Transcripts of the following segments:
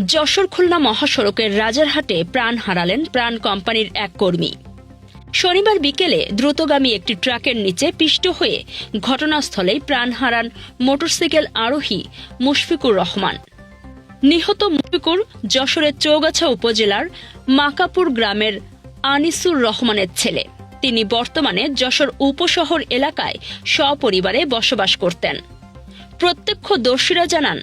যশোর খুলনা মহাসড়কের রাজারহাটে প্রাণ হারালেন প্রাণ কোম্পানির এক কর্মী। শনিবার বিকেলে দ্রুতগামী একটি ট্রাকের নিচে পিষ্ট হয়ে ঘটনাস্থলেই প্রাণ হারান মোটরসাইকেল আরোহী মুশফিকুর রহমান। নিহত মুশফিকুর যশোরের চৌগাছা উপজেলার মাকাপুর গ্রামের আনিসুর রহমানের ছেলে। তিনি বর্তমানে যশোর উপশহর এলাকায় সপরিবারে বসবাস করতেন। প্রত্যক্ষদর্শীরা জানান,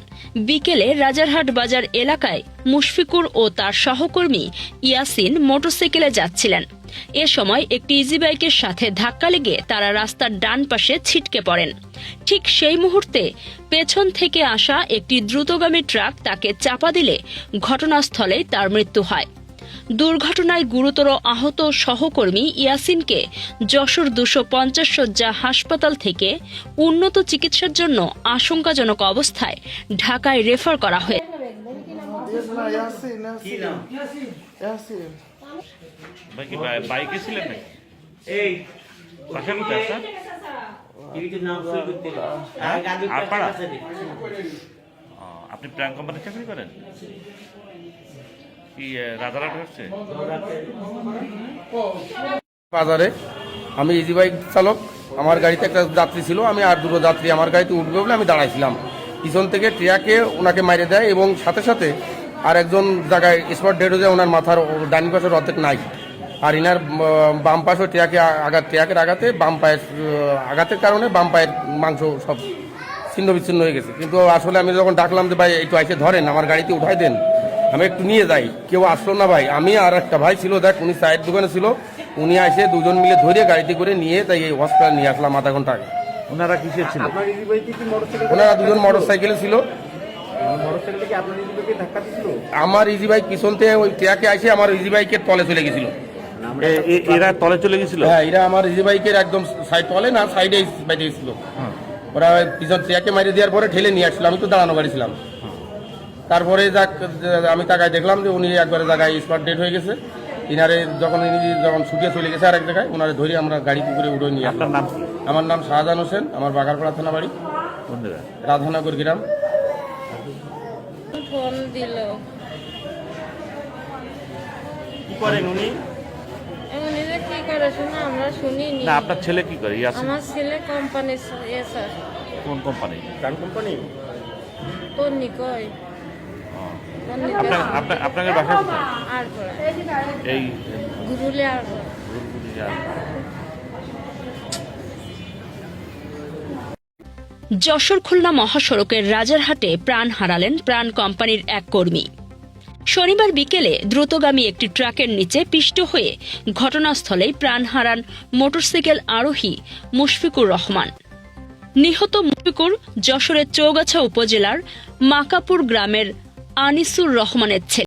বিকেলে রাজারহাট বাজার এলাকায় মুশফিকুর ও তার সহকর্মী ইয়াসিন মোটরসাইকেলে যাচ্ছিলেন। এ সময় একটি ইজি বাইকের সাথে ধাক্কা লেগে তারা রাস্তার ডান পাশে ছিটকে পড়েন। ঠিক সেই মুহূর্তে পেছন থেকে আসা একটি দ্রুতগামী ট্রাক তাকে চাপা দিলে ঘটনাস্থলেই তার মৃত্যু হয়। দুর্ঘটনায় গুরুতর আহত সহকর্মী ইয়াসিনকে যশোর 250 শয্যা হাসপাতাল থেকে উন্নত চিকিৎসার জন্য আশঙ্কাজনক অবস্থায় ঢাকায় রেফার করা হয়েছে। আপনি প্রাণ কোম্পানির চাকরি করেন? বাজারে আমি ইজি বাইক চালক, আমার গাড়িতে একটা যাত্রী ছিল, আমি আর দুটো যাত্রী আমার গাড়িতে উঠবে বলে আমি দাঁড়াইছিলাম। পিছন থেকে ট্রাকে ওনাকে মাইরে দেয় এবং সাথে সাথে আর একজন জায়গায় স্পট ডেড হয়ে যায়। ওনার মাথার ডান পাশের অর্ধেক নাই, আর ইনার বাম পাশে ট্রাকের আঘাতে বাম পায়ের আঘাতের কারণে বাম পায়ের মাংস সব ছিন্ন বিচ্ছিন্ন হয়ে গেছে। কিন্তু আসলে আমি যখন ডাকলাম যে ভাই একটু এসে ধরেন, আমার গাড়িতে উঠাই দেন, আমি একটু নিয়ে যাই, কেউ আসলো না ভাই। আমি আর একটা ভাই ছিল, দেখ উনি চায়ের দোকানে ছিল, উনি এসে দুজন মিলে ধরে গাড়িতে করে নিয়ে তাই এই হসপিটাল নিয়ে আসলাম আধা ঘন্টা আগে। ওনারা কিসের ছিল? ওনারা দুজন মোটরসাইকেলে ছিল। আমার ইজি বাইক পিছন থেকে ওই ট্রাকে এসে আমার ইজি বাইকের তলে চলে গেছিল। এরা তলে চলে গেছিল? হ্যাঁ, এরা আমার ইজি বাইকের একদম সাইড তলে না, সাইডে বাইতে গেছিল। ওরা পিছন ট্রাকে মারি দেওয়ার পরে ঠেলে নিয়ে আসছিল, আমি তো দাঁড়ানো গাড়ি ছিলাম। তারপরে আমি তাকায় দেখলাম যে উনি একবারে জায়গায় স্পট ডেড হয়ে গেছে। ইনারে যখন ছুটিয়ে চলে গেছে আরেক জায়গায়, ওনারে ধরে আমরা গাড়ি করে উঠে নিয়ে আসলাম। আমার নাম শাহজাহান হোসেন, আমার বাগারপাড়া থানা বাড়ি, রাধানগর গ্রাম। ফোন দিল, কি করেন উনি? উনি যে কি করে শোনা আমরা শুনিনি। না, আপনার ছেলে কি করে? আমার ছেলে কোম্পানি স্যার। কোন কোম্পানি? কোন কোম্পানি? তোর নিকই আপনাদের বাসা কোথায়? আর এই গুরুলে আর যশোর খুলনা মহাসড়কের রাজারহাটে প্রাণ হারালেন প্রাণ কোম্পানির এক কর্মী। শনিবার বিকেলে দ্রুতগামী একটি ট্রাকের নিচে পিষ্ট হয়ে ঘটনাস্থলেই প্রাণ হারান মোটরসাইকেল আরোহী মুশফিকুর রহমান। নিহত মুশফিকুর যশোরের চৌগাছা উপজেলার মাকাপুর গ্রামের আনিসুর রহমানের ছেলে।